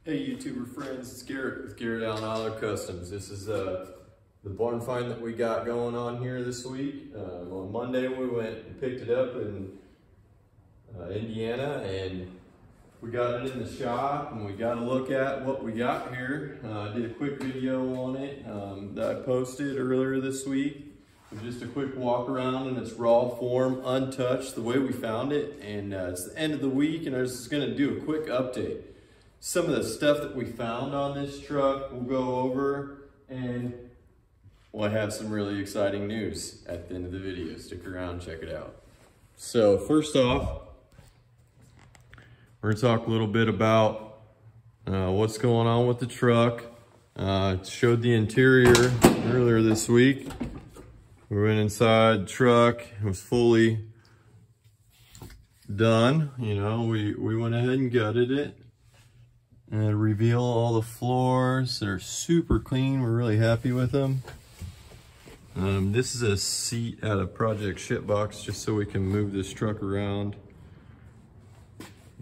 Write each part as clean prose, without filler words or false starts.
Hey YouTuber friends, it's Garrett with Garrett Allen Auto Customs. This is the barn find that we got going on here this week. On Monday we went and picked it up in Indiana, and we got it in the shop and we got a look at what we got here. I did a quick video on it that I posted earlier this week. Just a quick walk around in its raw form, untouched, the way we found it. And it's the end of the week, and I was just gonna do a quick update. Some of the stuff that we found on this truck we'll go over, and we'll have some really exciting news at the end of the video. Stick around, check it out. So first off, we're gonna talk a little bit about what's going on with the truck. Showed the interior earlier this week. We went inside the truck, it was fully done. You know, we went ahead and gutted it. And reveal all the floors. They're super clean. We're really happy with them. This is a seat out of Project Shipbox, just so we can move this truck around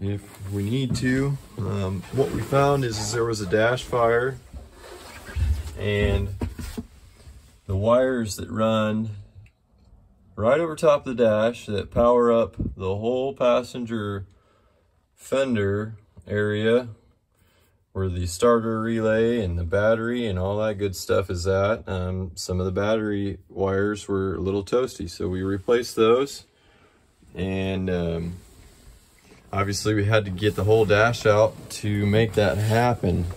if we need to. What we found is there was a dash fire, and the wires that run right over top of the dash that power up the whole passenger fender area, where the starter relay and the battery and all that good stuff is at. Some of the battery wires were a little toasty, so we replaced those. And obviously we had to get the whole dash out to make that happen.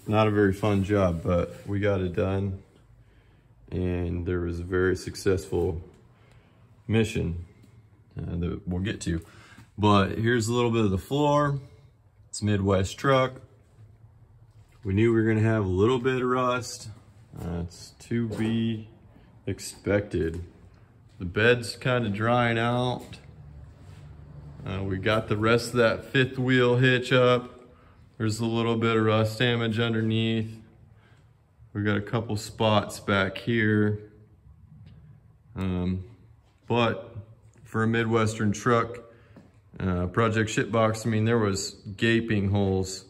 Not a very fun job, but we got it done. And there was a very successful mission that we'll get to. But here's a little bit of the floor. It's a Midwest truck. We knew we were gonna have a little bit of rust. It's to be expected. The bed's kind of drying out. We got the rest of that fifth wheel hitch up. There's a little bit of rust damage underneath. We got a couple spots back here. But for a Midwestern truck, Project Shipbox, I mean, there was gaping holes.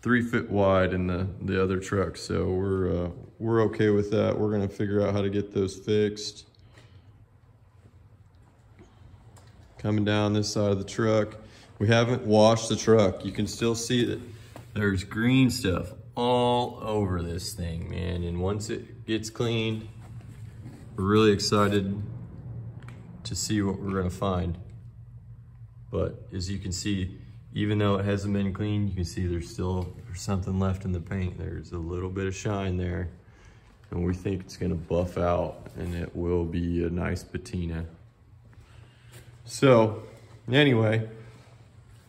3 foot wide in the other truck, so we're okay with that. We're gonna figure out how to get those fixed. Coming down this side of the truck, we haven't washed the truck. You can still see that there's green stuff all over this thing, man. And once it gets cleaned, we're really excited to see what we're gonna find. But as you can see, even though it hasn't been cleaned, you can see there's something left in the paint. There's a little bit of shine there, and we think it's gonna buff out and it will be a nice patina. So anyway,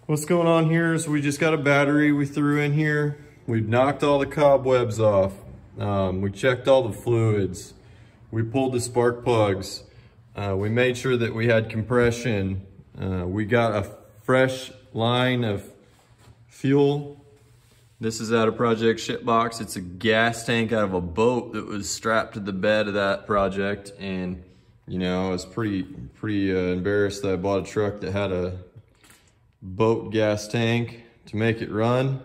what's going on here is we just got a battery we threw in here. We've knocked all the cobwebs off. We checked all the fluids. We pulled the spark plugs. We made sure that we had compression. We got a fresh line of fuel. This is out of Project Shipbox. It's a gas tank out of a boat that was strapped to the bed of that project. And you know, I was pretty embarrassed that I bought a truck that had a boat gas tank to make it run.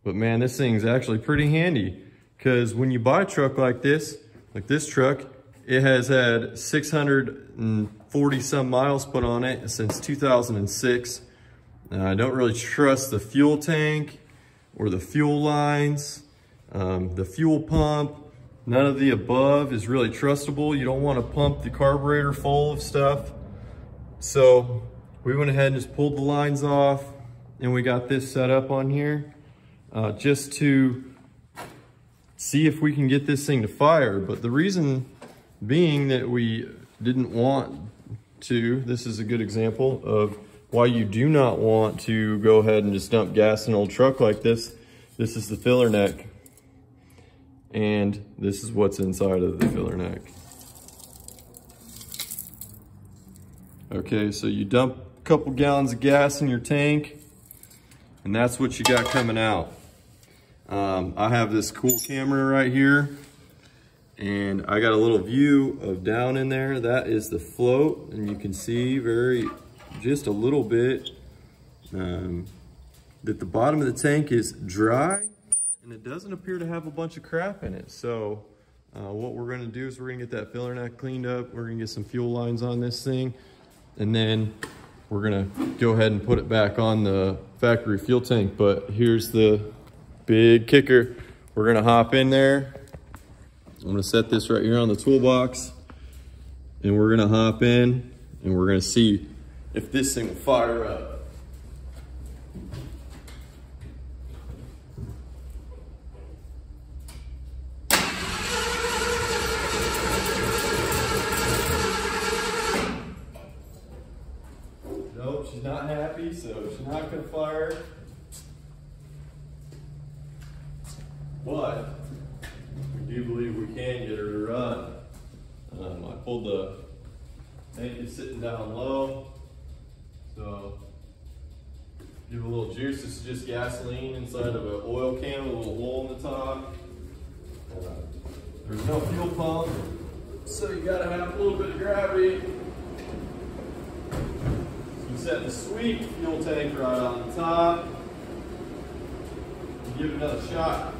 But man, this thing's actually pretty handy, because when you buy a truck like this truck, it has had 640 some miles put on it since 2006. I don't really trust the fuel tank or the fuel lines, the fuel pump. None of the above is really trustable. You don't want to pump the carburetor full of stuff. So we went ahead and just pulled the lines off, and we got this set up on here just to see if we can get this thing to fire. But the reason being that we didn't want to, this is a good example of why you do not want to go ahead and just dump gas in an old truck like this. This is the filler neck, and this is what's inside of the filler neck. Okay, so you dump a couple gallons of gas in your tank, and that's what you got coming out. I have this cool camera right here, and I got a little view of down in there. That is the float, and you can see just a little bit that the bottom of the tank is dry and it doesn't appear to have a bunch of crap in it. So what we're gonna do is we're gonna get that filler neck cleaned up. We're gonna get some fuel lines on this thing, and then we're gonna go ahead and put it back on the factory fuel tank. But here's the big kicker. We're gonna hop in there. I'm gonna set this right here on the toolbox, and we're gonna hop in and we're gonna see if this thing will fire up. Nope, she's not happy, so she's not gonna fire. But we do believe we can get her to run. I pulled the tank is sitting down low, so give it a little juice. This is just gasoline inside of an oil can with a little hole in the top. There's no fuel pump, so you gotta have a little bit of gravity. You set the sweet fuel tank right on the top. Give it another shot.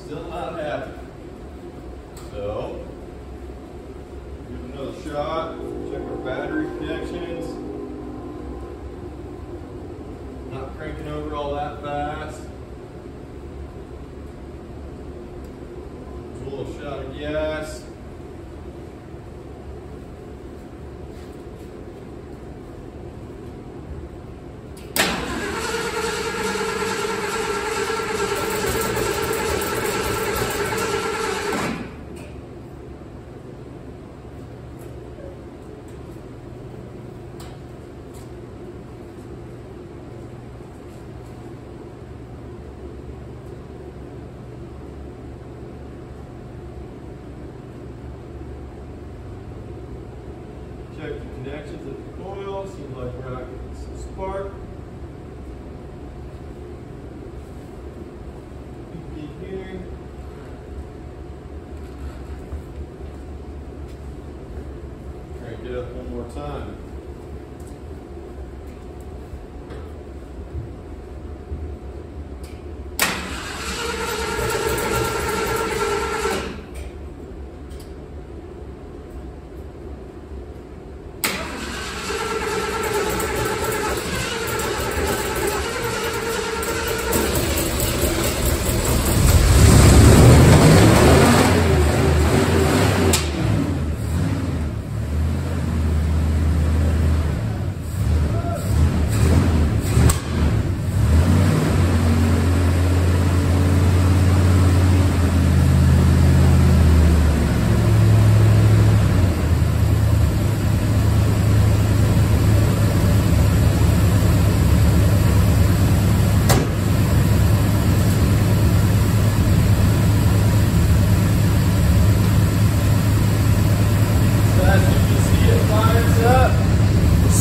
Still not happy. So, give it another shot. Check our battery connections. Not cranking over all that fast. A little shot of gas. Check the connections of the coil. Seems like we're not getting some spark. Peek here. Crank it up one more time.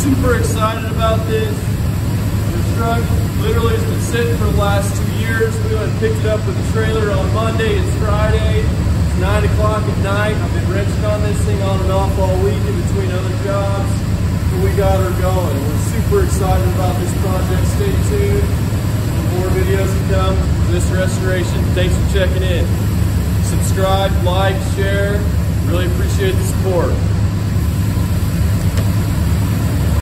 Super excited about this. This truck literally has been sitting for the last 2 years. We went and picked it up with the trailer on Monday. It's Friday. It's 9 o'clock at night. I've been wrenching on this thing on and off all week in between other jobs. But we got her going. We're super excited about this project. Stay tuned. More videos to come for this restoration. Thanks for checking in. Subscribe, like, share. Really appreciate the support.